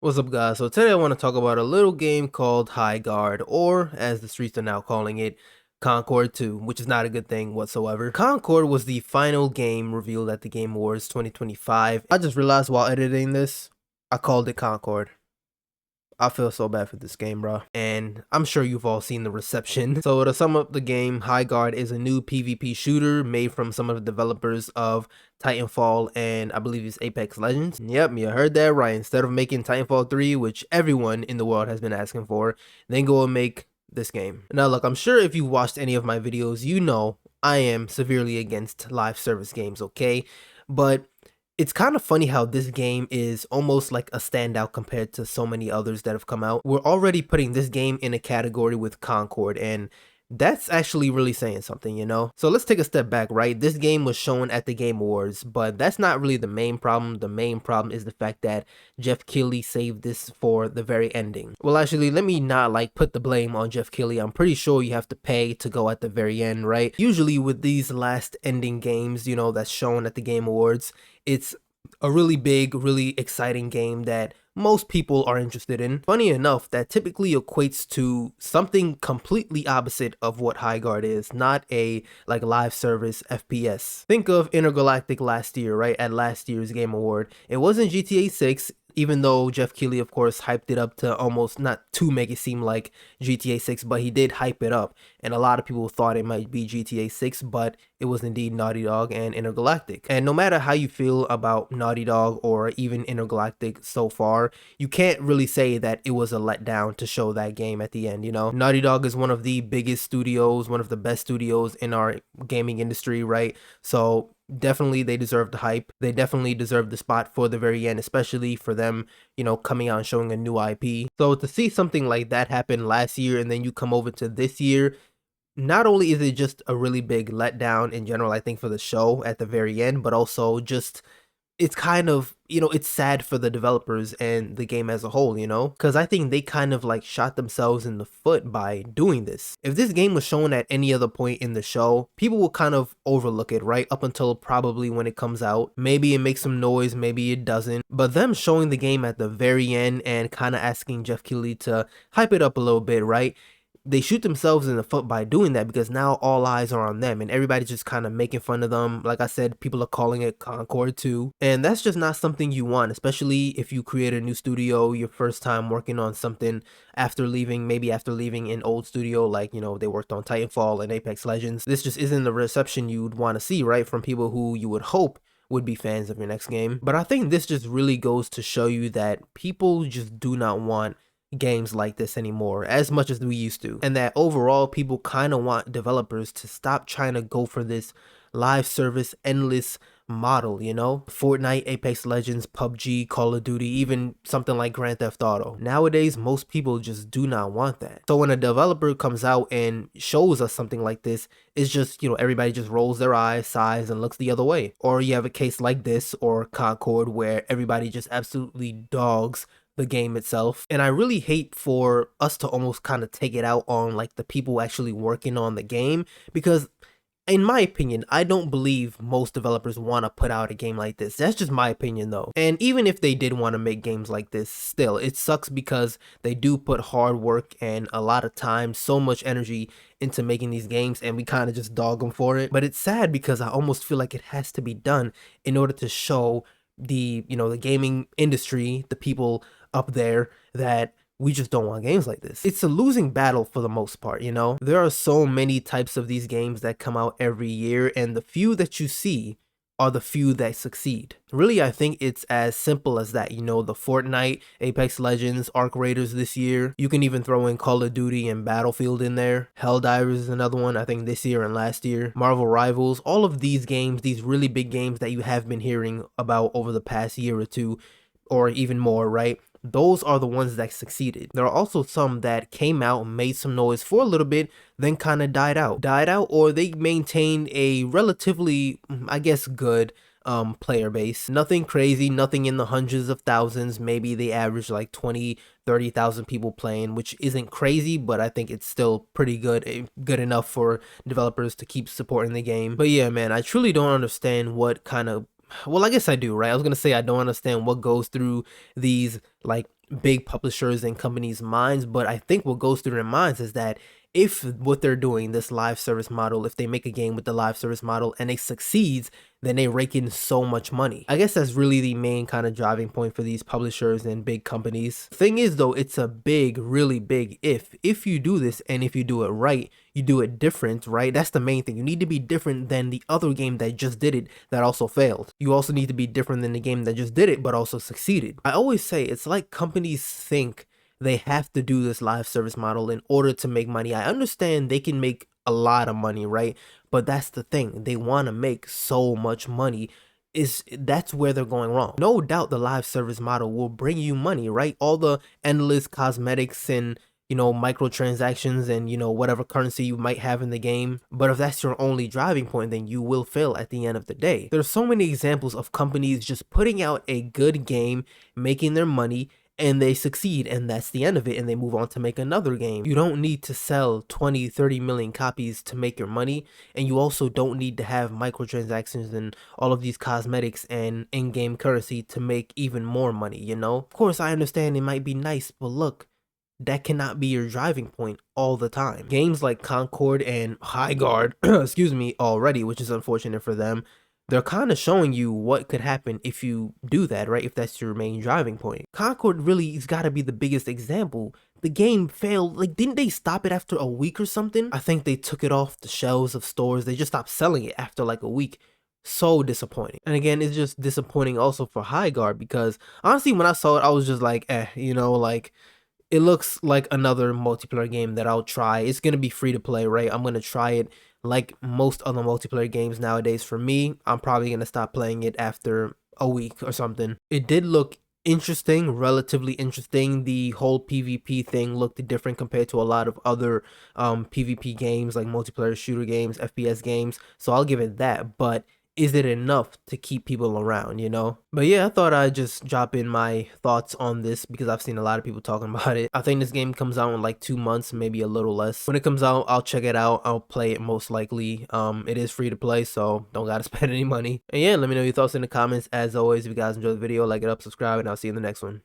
What's up, guys? So today I want to talk about a little game called Highguard, or as the streets are now calling it, Concord 2, which is not a good thing whatsoever. Concord was the final game revealed at the Game Awards 2025. I just realized while editing this, I called it Concord. I feel so bad for this game, bro. And I'm sure you've all seen the reception. So to sum up the game, Highguard is a new PvP shooter made from some of the developers of Titanfall and I believe it's Apex Legends. Yep, you heard that right. Instead of making Titanfall 3, which everyone in the world has been asking for, then go and make this game. Now look, I'm sure if you watched any of my videos, you know I am severely against live service games, okay? But it's kind of funny how this game is almost like a standout compared to so many others that have come out. We're already putting this game in a category with Concord, and that's actually really saying something, you know? So let's take a step back, right? This game was shown at the Game Awards, but that's not really the main problem. The main problem is the fact that Jeff Keighley saved this for the very ending. Well, actually, let me not put the blame on Jeff Keighley. I'm pretty sure you have to pay to go at the very end, right? Usually with these last ending games, you know, that's shown at the Game Awards, it's a really big, really exciting game that most people are interested in. Funny enough, that typically equates to something completely opposite of what Highguard is, not a live service FPS. Think of Intergalactic last year, right? At last year's Game Award. It wasn't GTA 6, even though Jeff Keighley, of course, hyped it up to almost, not to make it seem like GTA 6, but he did hype it up. And a lot of people thought it might be GTA 6, but it was indeed Naughty Dog and Intergalactic. And no matter how you feel about Naughty Dog or even Intergalactic so far, you can't really say that it was a letdown to show that game at the end, you know? Naughty Dog is one of the biggest studios, one of the best studios in our gaming industry, right? So definitely they deserve the hype. They definitely deserve the spot for the very end, especially for them, you know, coming out and showing a new IP. So to see something like that happen last year and then you come over to this year, not only is it just a really big letdown in general, I think, for the show at the very end, but also just it's kind of, you know, it's sad for the developers and the game as a whole, you know, because I think they kind of shot themselves in the foot by doing this. If this game was shown at any other point in the show, people will kind of overlook it, right? Up until probably when it comes out. Maybe it makes some noise, maybe it doesn't. But them showing the game at the very end and kind of asking Jeff Keighley to hype it up a little bit, right? They shoot themselves in the foot by doing that because now all eyes are on them and everybody's just kind of making fun of them. Like I said, people are calling it Concord 2, and that's just not something you want, especially if you create a new studio, your first time working on something after leaving, maybe after leaving an old studio, like, you know, they worked on Titanfall and Apex Legends. This just isn't the reception you'd want to see, right, from people who you would hope would be fans of your next game. But I think this just really goes to show you that people just do not want games like this anymore as much as we used to, and that overall people kind of want developers to stop trying to go for this live service endless model, you know? Fortnite, Apex Legends, PUBG, Call of Duty, even something like Grand Theft Auto. Nowadays, most people just do not want that. So when a developer comes out and shows us something like this, it's just, you know, everybody just rolls their eyes, sighs, and looks the other way. Or you have a case like this or Concord where everybody just absolutely dogs the game itself. And I really hate for us to almost kind of take it out on the people actually working on the game, because in my opinion, I don't believe most developers want to put out a game like this. That's just my opinion though. And even if they did want to make games like this, still, it sucks because they do put hard work and a lot of time, so much energy into making these games, and we kind of just dog them for it. But it's sad because I almost feel like it has to be done in order to show the, you know, the gaming industry, the people up there, that we just don't want games like this. It's a losing battle for the most part, you know? There are so many types of these games that come out every year, and the few that you see are the few that succeed. Really, I think it's as simple as that, you know, the Fortnite, Apex Legends, Arc Raiders this year. You can even throw in Call of Duty and Battlefield in there. Helldivers is another one, I think this year and last year. Marvel Rivals, all of these games, these really big games that you have been hearing about over the past year or two, or even more, right? Those are the ones that succeeded. There are also some that came out and made some noise for a little bit, then kind of died out, or they maintained a relatively, I guess, good player base. Nothing crazy, nothing in the hundreds of thousands. Maybe they average 20-30,000 people playing, which isn't crazy, but I think it's still pretty good enough for developers to keep supporting the game. But yeah, man, I truly don't understand what kind of well, I guess I do, right? I was gonna say I don't understand what goes through these like big publishers and companies' minds, but I think what goes through their minds is that if what they're doing, this live service model, if they make a game with the live service model and it succeeds, then they rake in so much money. I guess that's really the main kind of driving point for these publishers and big companies. Thing is though, it's a big, really big if you do this and if you do it right, you do it different, right? That's the main thing. You need to be different than the other game that just did it that also failed. You also need to be different than the game that just did it but also succeeded. I always say it's like companies think they have to do this live service model in order to make money. I understand they can make a lot of money, right? But that's the thing. They want to make so much money. That's where they're going wrong. No doubt the live service model will bring you money, right? All the endless cosmetics and microtransactions and whatever currency you might have in the game. But if that's your only driving point, then you will fail at the end of the day. There's so many examples of companies just putting out a good game, making their money, and they succeed, and that's the end of it, and they move on to make another game. You don't need to sell 20-30 million copies to make your money, and you also don't need to have microtransactions and all of these cosmetics and in-game currency to make even more money, Of course, I understand it might be nice, but look, that cannot be your driving point all the time. Games like Concord and Highguard, excuse me, already, which is unfortunate for them, they're kind of showing you what could happen if you do that, right? If that's your main driving point. Concord really has got to be the biggest example. The game failed. Like, didn't they stop it after a week or something? I think they took it off the shelves of stores. They just stopped selling it after like a week. So disappointing. And again, it's just disappointing also for Highguard because honestly, when I saw it, I was just like, like, it looks like another multiplayer game that I'll try. It's going to be free to play, right? I'm going to try it. Like most other multiplayer games nowadays, for me, I'm probably going to stop playing it after a week or something. It did look interesting, relatively interesting. The whole PvP thing looked different compared to a lot of other PvP games, like multiplayer shooter games, FPS games. So I'll give it that. But is it enough to keep people around, But yeah, I thought I'd just drop in my thoughts on this because I've seen a lot of people talking about it. I think this game comes out in like 2 months, maybe a little less. When it comes out, I'll check it out. I'll play it most likely. It is free to play, so don't gotta spend any money. And yeah, let me know your thoughts in the comments. As always, if you guys enjoyed the video, like it up, subscribe, and I'll see you in the next one.